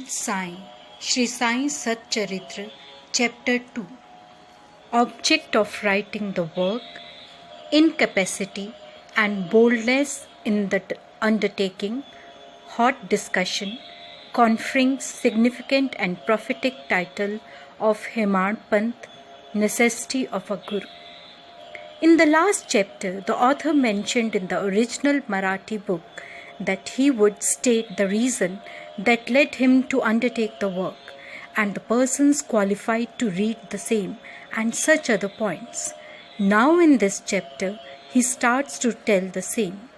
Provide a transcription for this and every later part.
Sai, Shri Sai Sat Charitra, Chapter 2. Object of writing the work, incapacity and boldness in the undertaking, hot discussion, conferring significant and prophetic title of Hemad Panth, necessity of a Guru. In the last chapter, the author mentioned in the original Marathi book that he would state the reason that led him to undertake the work and the persons qualified to read the same and such other points. Now in this chapter, he starts to tell the same.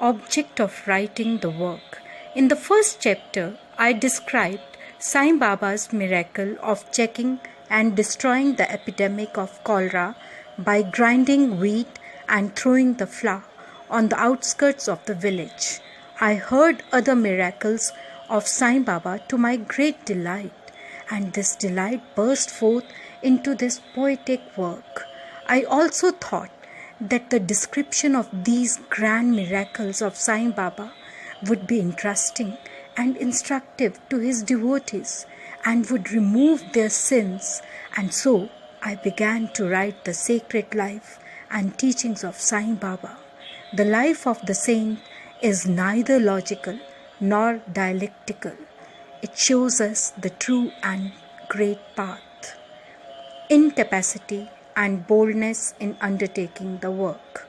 Object of writing the work. In the first chapter, I described Sai Baba's miracle of checking and destroying the epidemic of cholera by grinding wheat and throwing the flour on the outskirts of the village. I heard other miracles of Sai Baba to my great delight, and this delight burst forth into this poetic work. I also thought that the description of these grand miracles of Sai Baba would be interesting and instructive to his devotees and would remove their sins, and so I began to write the sacred life and teachings of Sai Baba. The life of the saint is neither logical nor dialectical. It shows us the true and great path. Incapacity and boldness in undertaking the work.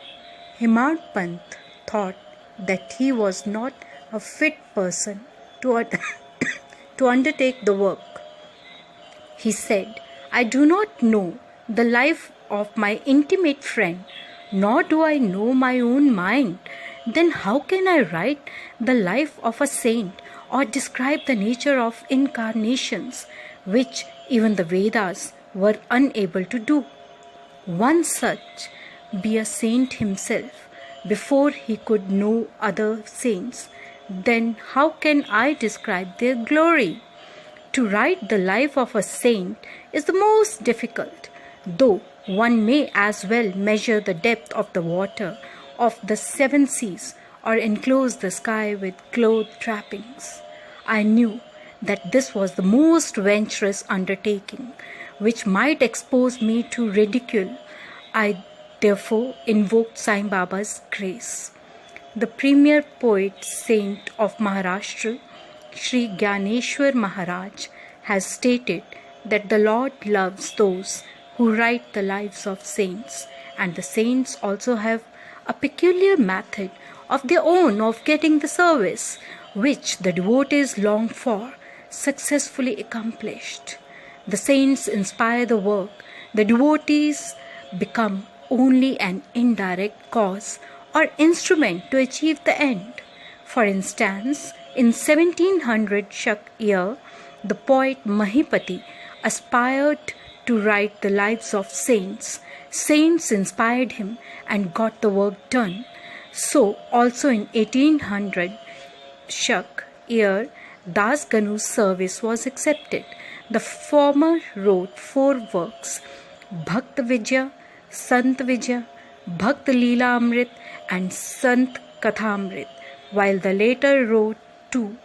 Hemad Panth thought that he was not a fit person to undertake the work. He said, "I do not know the life of my intimate friend, nor do I know my own mind. Then how can I write the life of a saint or describe the nature of incarnations, which even the Vedas were unable to do? One such be a saint himself before he could know other saints. Then how can I describe their glory? To write the life of a saint is the most difficult, though one may as well measure the depth of the water of the seven seas or enclose the sky with cloth trappings. I knew that this was the most venturous undertaking, which might expose me to ridicule. I therefore invoked Sai Baba's grace. The premier poet saint of Maharashtra, Sri Gyaneshwar Maharaj, has stated that the Lord loves those who write the lives of saints, and the saints also have a peculiar method of their own of getting the service which the devotees long for successfully accomplished. The saints inspire the work, the devotees become only an indirect cause or instrument to achieve the end. For instance, in 1700 Shak year, the poet Mahipati aspired to write the lives of saints. Saints inspired him and got the work done. So also in 1800 Shak year, Das Ganu's service was accepted. The former wrote 4 works, Bhakt Vijaya, Sant Vijaya, Bhakt Leela Amrit and Sant Kathamrit, while the later wrote 2,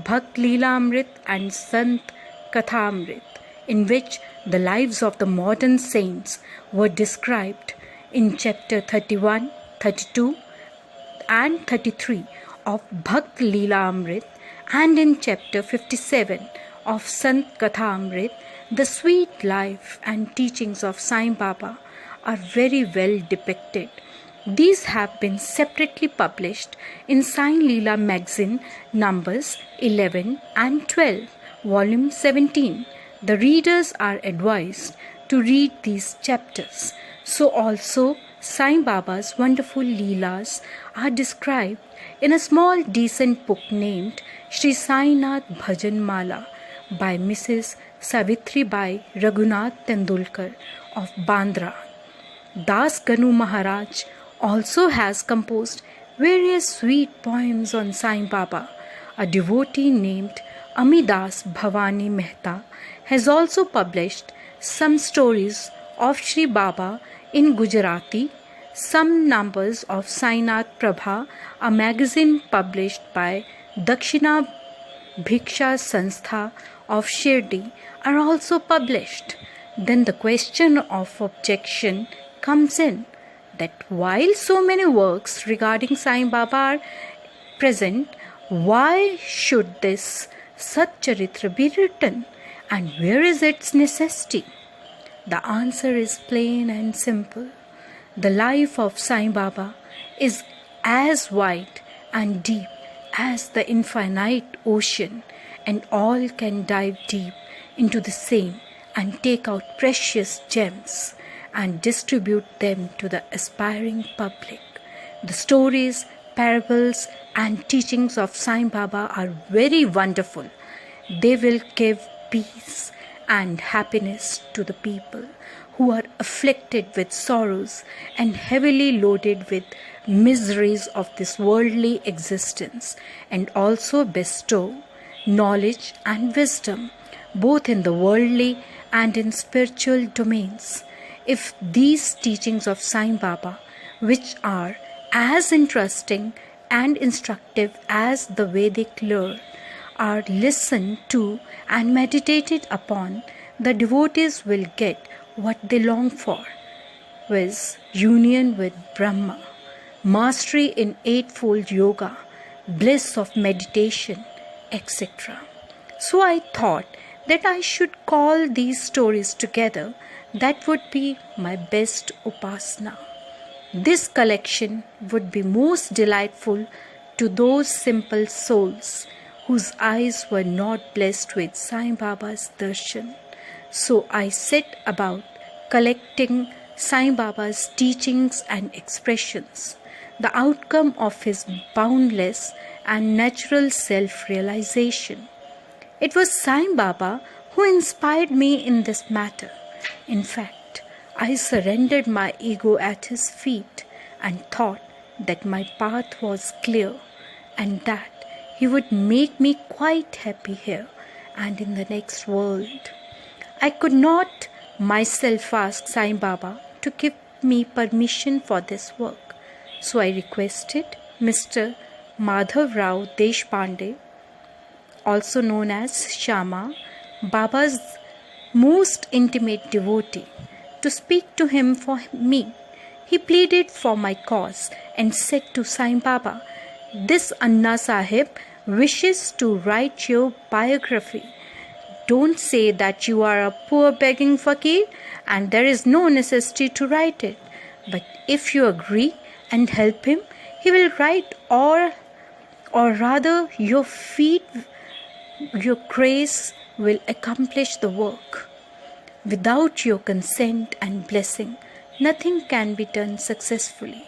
Bhakt Leela Amrit and Sant Kathamrit, in which the lives of the modern saints were described in chapter 31, 32 and 33 of Bhakt Leela Amrit, and in chapter 57 of Sant Katha Amrit. The sweet life and teachings of Sai Baba are very well depicted. These have been separately published in Sai Leela magazine numbers 11 and 12, volume 17. The readers are advised to read these chapters. So also Sai Baba's wonderful Leelas are described in a small decent book named Shri Sai Nath Bhajan Mala by Mrs. Savitri Bai Raghunath Tendulkar of Bandra. Das Ganu Maharaj also has composed various sweet poems on Sai Baba. A devotee named Amidas Bhavani Mehta has also published some stories of Shri Baba in Gujarati, some numbers of Sai Nath Prabha, a magazine published by Dakshina Bhiksha Sanstha of Shirdi are also published. Then the question of objection comes in that while so many works regarding Sai Baba are present, why should this Sat Charitra be written, and where is its necessity? The answer is plain and simple. The life of Sai Baba is as wide and deep as the infinite ocean, and all can dive deep into the same and take out precious gems and distribute them to the aspiring public. The stories, parables, and teachings of Sai Baba are very wonderful. They will give peace and happiness to the people who are afflicted with sorrows and heavily loaded with miseries of this worldly existence, and also bestow knowledge and wisdom both in the worldly and in spiritual domains. If these teachings of Sai Baba, which are as interesting and instructive as the Vedic lore, are listened to and meditated upon, the devotees will get what they long for, viz. Union with Brahma, mastery in eightfold yoga, bliss of meditation, etc. So I thought that I should call these stories together. That would be my best upasana. This collection would be most delightful to those simple souls whose eyes were not blessed with Sai Baba's darshan. So I set about collecting Sai Baba's teachings and expressions, the outcome of his boundless and natural self-realization. It was Sai Baba who inspired me in this matter. In fact, I surrendered my ego at his feet and thought that my path was clear and that he would make me quite happy here and in the next world. I could not myself ask Sai Baba to give me permission for this work, so I requested Mr. Madhav Rao Deshpande, also known as Shyama, Baba's most intimate devotee, to speak to him for me. He pleaded for my cause and said to Sai Baba, "This Anna Sahib wishes to write your biography. Don't say that you are a poor begging fakir and there is no necessity to write it. But if you agree and help him, he will write, or rather your grace will accomplish the work. Without your consent and blessing, nothing can be done successfully."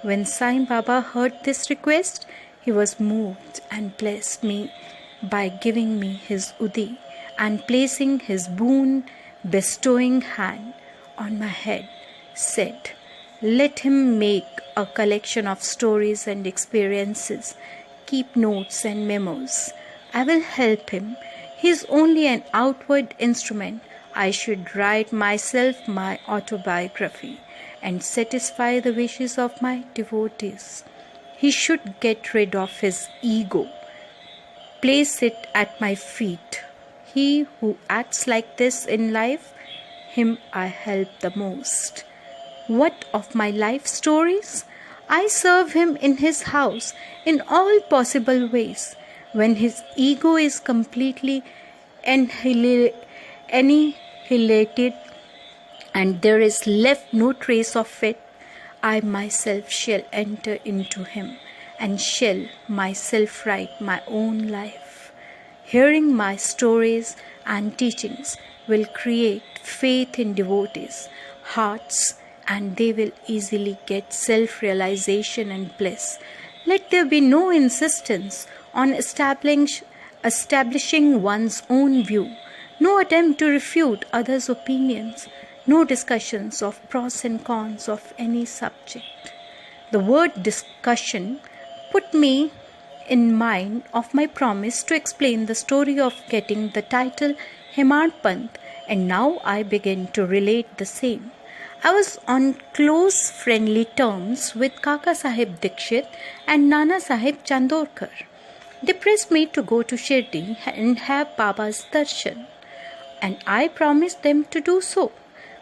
When Sai Baba heard this request, he was moved and blessed me by giving me his Udi and placing his boon bestowing hand on my head, said, "Let him make a collection of stories and experiences, keep notes and memos. I will help him. He is only an outward instrument. I should write myself my autobiography and satisfy the wishes of my devotees. He should get rid of his ego, place it at my feet. He who acts like this in life, him I help the most. What of my life stories? I serve him in his house in all possible ways. When his ego is completely annihilated and there is left no trace of it, I myself shall enter into him and shall myself write my own life. Hearing my stories and teachings will create faith in devotees' hearts, and they will easily get self-realization and bliss. Let there be no insistence on establishing one's own view, no attempt to refute others' opinions, no discussions of pros and cons of any subject. The word discussion put me in mind of my promise to explain the story of getting the title Hemant Pant, and now I begin to relate the same. I was on close friendly terms with Kaka Sahib Dikshit and Nana Sahib Chandorkar. They pressed me to go to Shirdi and have Baba's darshan, and I promised them to do so.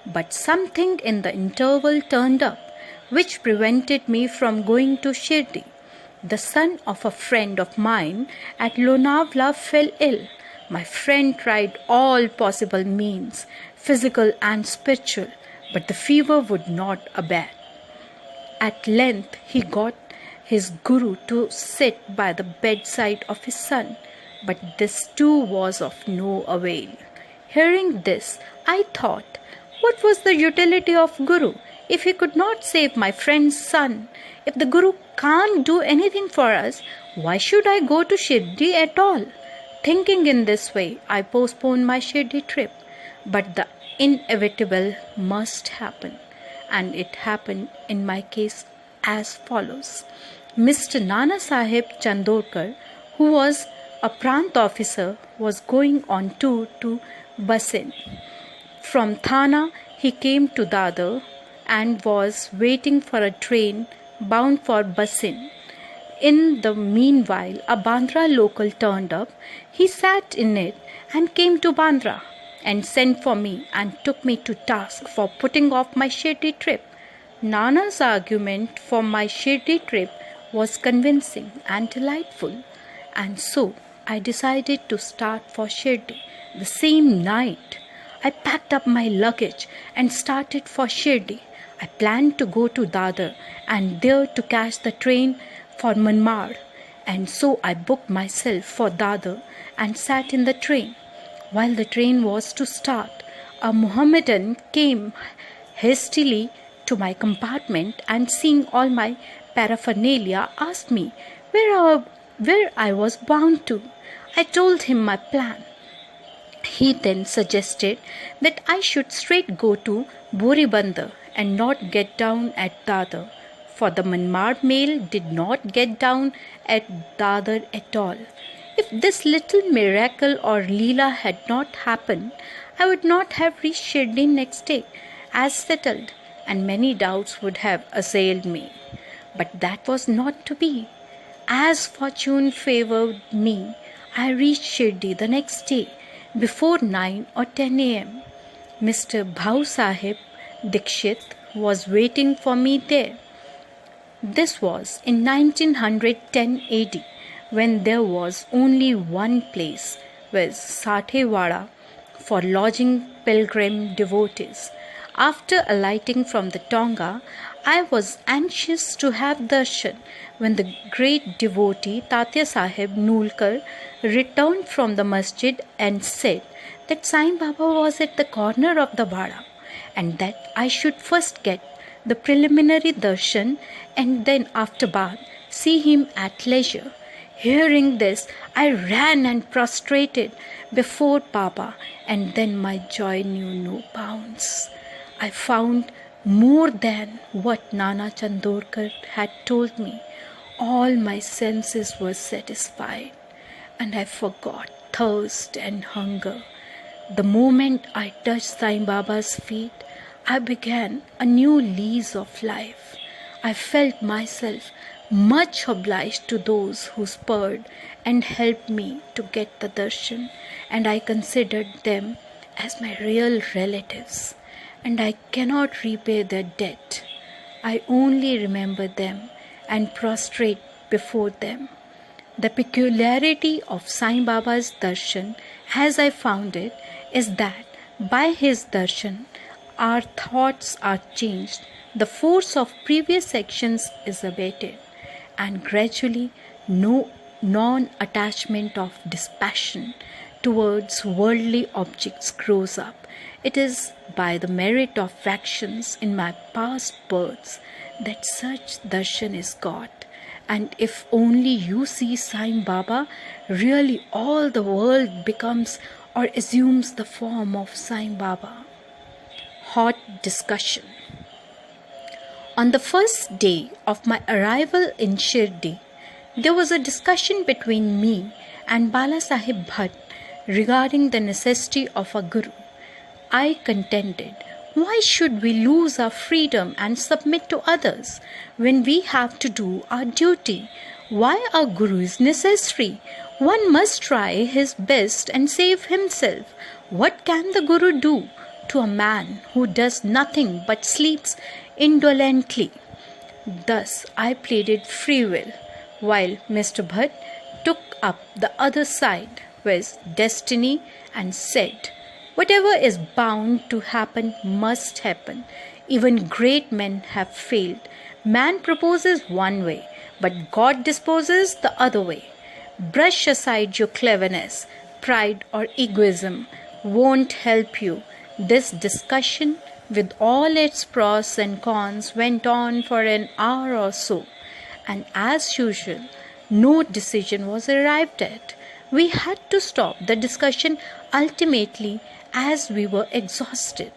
But something in the interval turned up which prevented me from going to Shirdi. The son of a friend of mine at Lonavla fell ill. My friend tried all possible means, physical and spiritual, but the fever would not abate. At length he got his guru to sit by the bedside of his son, but this too was of no avail. Hearing this, I thought, what was the utility of guru if he could not save my friend's son? If the guru can't do anything for us, why should I go to Shirdi at all? Thinking in this way, I postponed my Shirdi trip, but the inevitable must happen, and it happened in my case as follows. Mr. Nana Sahib Chandorkar, who was a Prant officer, was going on tour to Bassein. From Thana, he came to Dadar and was waiting for a train bound for Bassein. In the meanwhile, a Bandra local turned up. He sat in it and came to Bandra and sent for me and took me to task for putting off my Shirdi trip. Nana's argument for my Shirdi trip was convincing and delightful, and so I decided to start for Shirdi the same night. I packed up my luggage and started for Shirdi. I planned to go to Dadar and there to catch the train for Manmad, and so I booked myself for Dadar and sat in the train. While the train was to start, a Mohammedan came hastily to my compartment and, seeing all my paraphernalia, asked me where I was bound to. I told him my plan. He then suggested that I should straight go to Boribandar and not get down at Dadar, for the Manmad mail did not get down at Dadar at all. If this little miracle or Leela had not happened, I would not have reached Shirdi next day as settled, and many doubts would have assailed me. But that was not to be. As fortune favoured me, I reached Shirdi the next day before 9 or 10 a.m. Mr. Bhau Sahib Dikshit was waiting for me there. This was in 1910 AD, when there was only one place, was Sathewada, for lodging pilgrim devotees. After alighting from the Tonga, I was anxious to have darshan when the great devotee Tatya Sahib Nulkar returned from the masjid and said that Sai Baba was at the corner of the Wada and that I should first get the preliminary darshan and then after bath see him at leisure. Hearing this, I ran and prostrated before Baba, and then my joy knew no bounds. I found more than what Nana Chandorkar had told me. All my senses were satisfied, and I forgot thirst and hunger. The moment I touched Sai Baba's feet, I began a new lease of life. I felt myself much obliged to those who spurred and helped me to get the darshan, and I considered them as my real relatives, and I cannot repay their debt. I only remember them and prostrate before them. The peculiarity of Sai Baba's darshan, as I found it, is that by his darshan, our thoughts are changed, the force of previous actions is abated, and gradually no non-attachment of dispassion towards worldly objects grows up. It is by the merit of actions in my past births that such darshan is got. And if only you see Sai Baba, really all the world becomes or assumes the form of Sai Baba. Hot discussion. On the first day of my arrival in Shirdi, there was a discussion between me and Bala Sahib Bhatt regarding the necessity of a guru. I contended, why should we lose our freedom and submit to others when we have to do our duty? Why a guru is necessary? One must try his best and save himself. What can the guru do to a man who does nothing but sleeps indolently? Thus I pleaded free will, while Mr. Bhatt took up the other side with destiny and said, "Whatever is bound to happen must happen. Even great men have failed. Man proposes one way, but God disposes the other way. Brush aside your cleverness, pride, or egoism won't help you." This discussion, with all its pros and cons, went on for an hour or so, and as usual, no decision was arrived at. We had to stop the discussion ultimately as we were exhausted.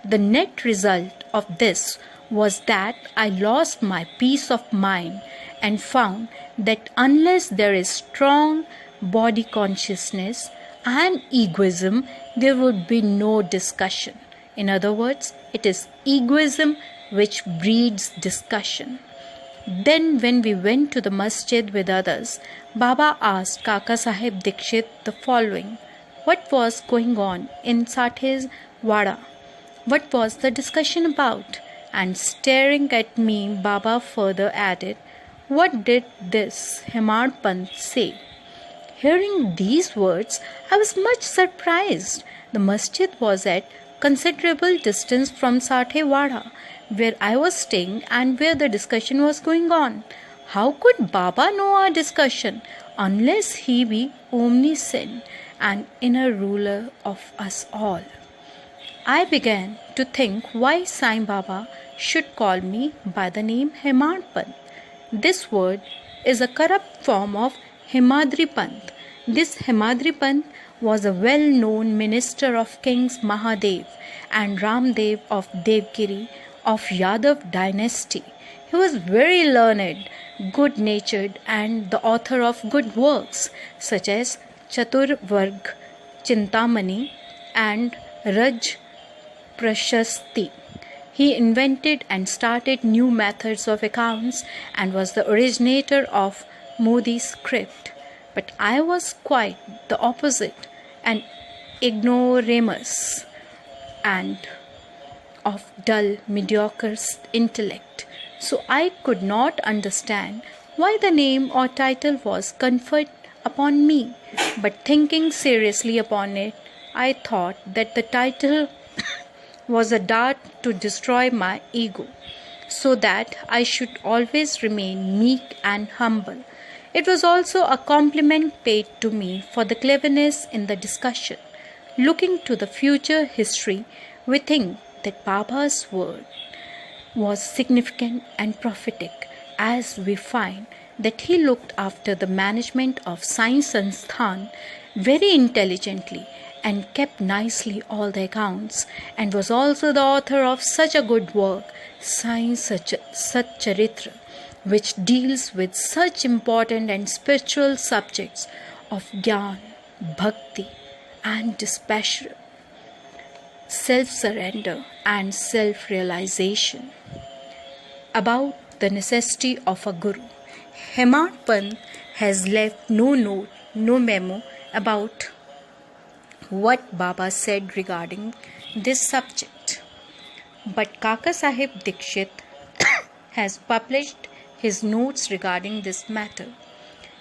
The net result of this was that I lost my peace of mind and found that unless there is strong body consciousness and egoism, there would be no discussion. In other words, it is egoism which breeds discussion. Then, when we went to the masjid with others, Baba asked Kaka Sahib Dikshit the following: what was going on in Sathe's Wada? What was the discussion about? And staring at me, Baba further added, "What did this Hemad Pant say?" Hearing these words, I was much surprised. The masjid was at considerable distance from Sathe Wada, where I was staying and where the discussion was going on. How could Baba know our discussion unless he be omniscient and inner ruler of us all? I began to think why Sai Baba should call me by the name Hemad Pant. This word is a corrupt form of Hemadri Pant. This Hemadri Pant was a well-known minister of Kings Mahadev and Ramdev of Devgiri of Yadav dynasty. He was very learned, good-natured, and the author of good works such as Chatur Varg, Chintamani, and Raj Prashasti. He invented and started new methods of accounts and was the originator of Modi script. But I was quite the opposite, an ignoramus and of dull, mediocre intellect. So I could not understand why the name or title was conferred upon me. But thinking seriously upon it, I thought that the title was a dart to destroy my ego, so that I should always remain meek and humble. It was also a compliment paid to me for the cleverness in the discussion. Looking to the future history, we think that Baba's word was significant and prophetic, as we find that he looked after the management of Science Sansthan very intelligently and kept nicely all the accounts, and was also the author of such a good work, Sai Sat Charitra, which deals with such important and spiritual subjects of Gyan, Bhakti, and dispassion, self-surrender, and self-realization. About the necessity of a guru, Hemad Pant has left no note, no memo about what Baba said regarding this subject. But Kaka Sahib Dikshit has published his notes regarding this matter.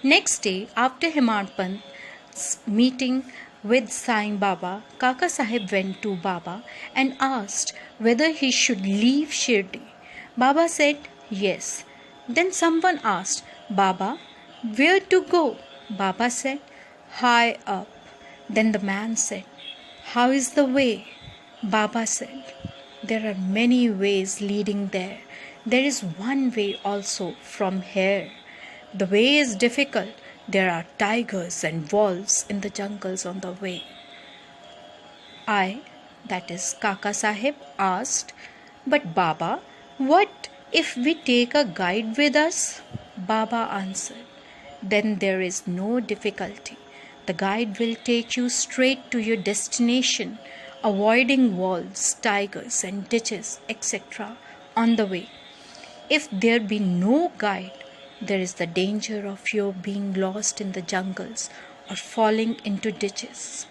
Next day, after Hemad Pant's meeting with Sai Baba, Kaka Sahib went to Baba and asked whether he should leave Shirdi. Baba said yes. Then someone asked, "Baba, where to go?" Baba said, "High up." Then the man said, "How is the way?" Baba said, "There are many ways leading there. There is one way also from here. The way is difficult. There are tigers and wolves in the jungles on the way." I, that is Kaka Sahib, asked, "But Baba, what if we take a guide with us?" Baba answered, "Then there is no difficulty. The guide will take you straight to your destination, avoiding wolves, tigers, and ditches, etc. on the way. If there be no guide, there is the danger of your being lost in the jungles or falling into ditches.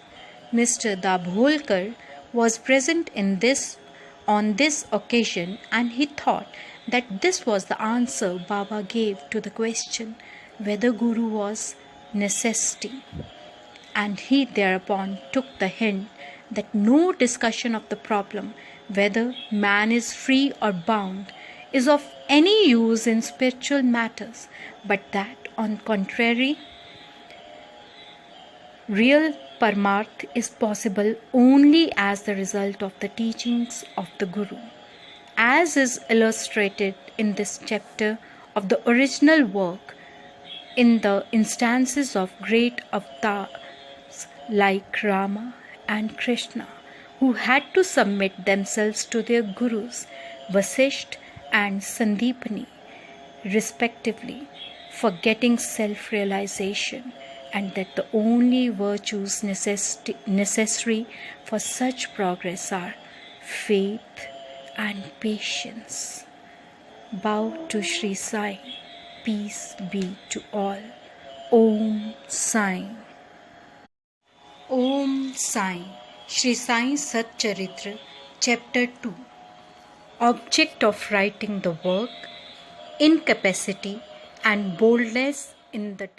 Mr. Dabholkar was present on this occasion, and he thought that this was the answer Baba gave to the question whether Guru was necessity. And he thereupon took the hint that no discussion of the problem whether man is free or bound is of any use in spiritual matters, but that, on contrary, real Paramarth is possible only as the result of the teachings of the Guru, as is illustrated in this chapter of the original work in the instances of great avatars like Rama and Krishna, who had to submit themselves to their gurus, Vasishtha and Sandipani, respectively, for getting self-realization, and that the only virtues necessary for such progress are faith and patience. Bow to Sri Sai. Peace be to all. Om Sai. Om Sai. Sri Sai Sat Charitra, Chapter 2. Object of writing the work: incapacity and boldness in the